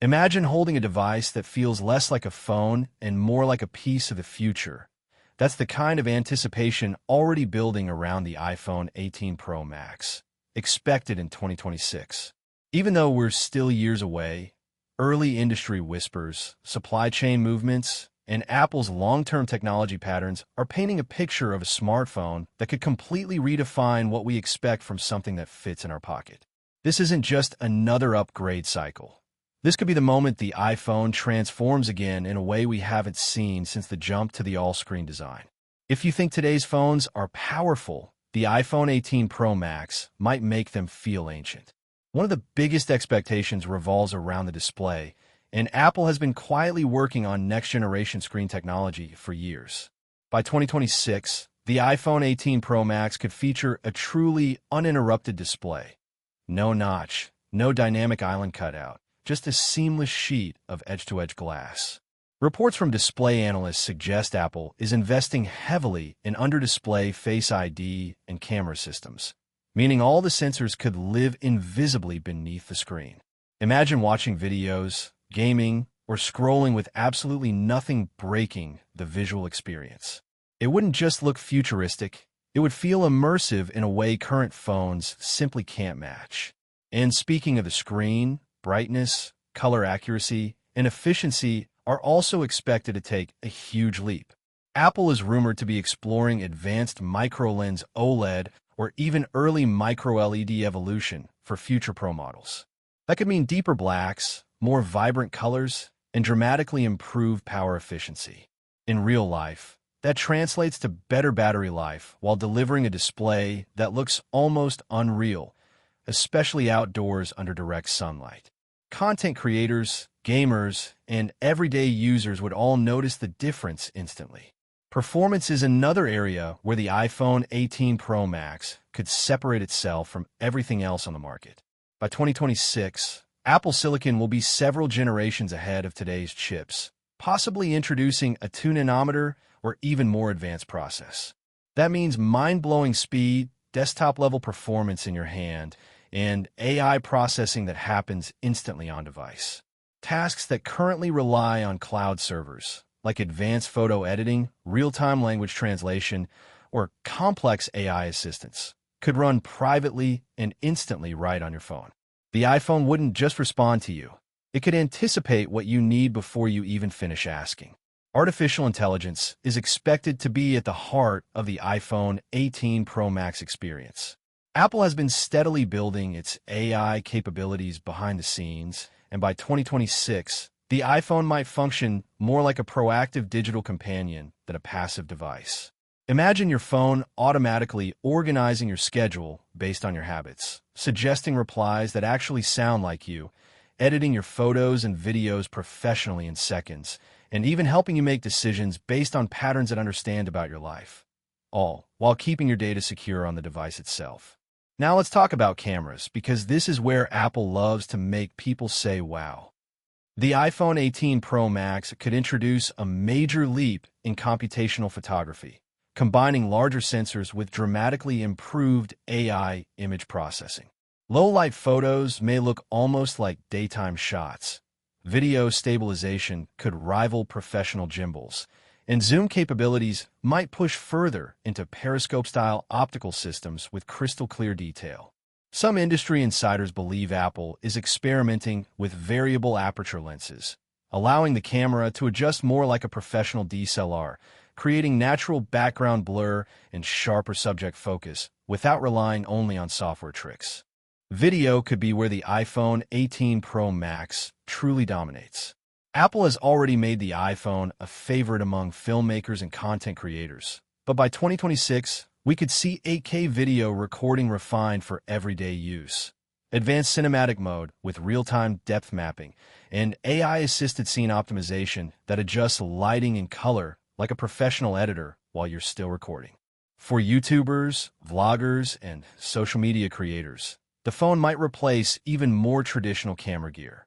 Imagine holding a device that feels less like a phone and more like a piece of the future. That's the kind of anticipation already building around the iPhone 18 Pro Max, expected in 2026. Even though we're still years away, early industry whispers, supply chain movements, and Apple's long-term technology patterns are painting a picture of a smartphone that could completely redefine what we expect from something that fits in our pocket. This isn't just another upgrade cycle. This could be the moment the iPhone transforms again in a way we haven't seen since the jump to the all-screen design. If you think today's phones are powerful, the iPhone 18 Pro Max might make them feel ancient. One of the biggest expectations revolves around the display, and Apple has been quietly working on next-generation screen technology for years. By 2026, the iPhone 18 Pro Max could feature a truly uninterrupted display. No notch, no dynamic island cutout, just a seamless sheet of edge-to-edge glass. Reports from display analysts suggest Apple is investing heavily in under-display Face ID and camera systems, meaning all the sensors could live invisibly beneath the screen. Imagine watching videos, gaming, or scrolling with absolutely nothing breaking the visual experience. It wouldn't just look futuristic, it would feel immersive in a way current phones simply can't match. And speaking of the screen, brightness, color accuracy, and efficiency are also expected to take a huge leap. Apple is rumored to be exploring advanced micro-lens OLED or even early micro-LED evolution for future Pro models. That could mean deeper blacks, more vibrant colors, and dramatically improved power efficiency. In real life, that translates to better battery life while delivering a display that looks almost unreal, especially outdoors under direct sunlight. Content creators, gamers, and everyday users would all notice the difference instantly. Performance is another area where the iPhone 18 Pro Max could separate itself from everything else on the market. By 2026, Apple Silicon will be several generations ahead of today's chips, possibly introducing a 2-nanometer or even more advanced process. That means mind-blowing speed, desktop-level performance in your hand, and AI processing that happens instantly on device. Tasks that currently rely on cloud servers, like advanced photo editing, real-time language translation, or complex AI assistance, could run privately and instantly right on your phone. The iPhone wouldn't just respond to you. It could anticipate what you need before you even finish asking. Artificial intelligence is expected to be at the heart of the iPhone 18 Pro Max experience. Apple has been steadily building its AI capabilities behind the scenes, and by 2026, the iPhone might function more like a proactive digital companion than a passive device. Imagine your phone automatically organizing your schedule based on your habits, suggesting replies that actually sound like you, editing your photos and videos professionally in seconds, and even helping you make decisions based on patterns it understands about your life, all while keeping your data secure on the device itself. Now let's talk about cameras, because this is where Apple loves to make people say wow. The iPhone 18 Pro Max could introduce a major leap in computational photography, combining larger sensors with dramatically improved AI image processing. Low-light photos may look almost like daytime shots. Video stabilization could rival professional gimbals, and zoom capabilities might push further into periscope-style optical systems with crystal-clear detail. Some industry insiders believe Apple is experimenting with variable aperture lenses, allowing the camera to adjust more like a professional DSLR, creating natural background blur and sharper subject focus without relying only on software tricks. Video could be where the iPhone 18 Pro Max truly dominates. Apple has already made the iPhone a favorite among filmmakers and content creators, but by 2026, we could see 8K video recording refined for everyday use. Advanced cinematic mode with real-time depth mapping, and AI-assisted scene optimization that adjusts lighting and color like a professional editor while you're still recording. For YouTubers, vloggers, and social media creators, the phone might replace even more traditional camera gear.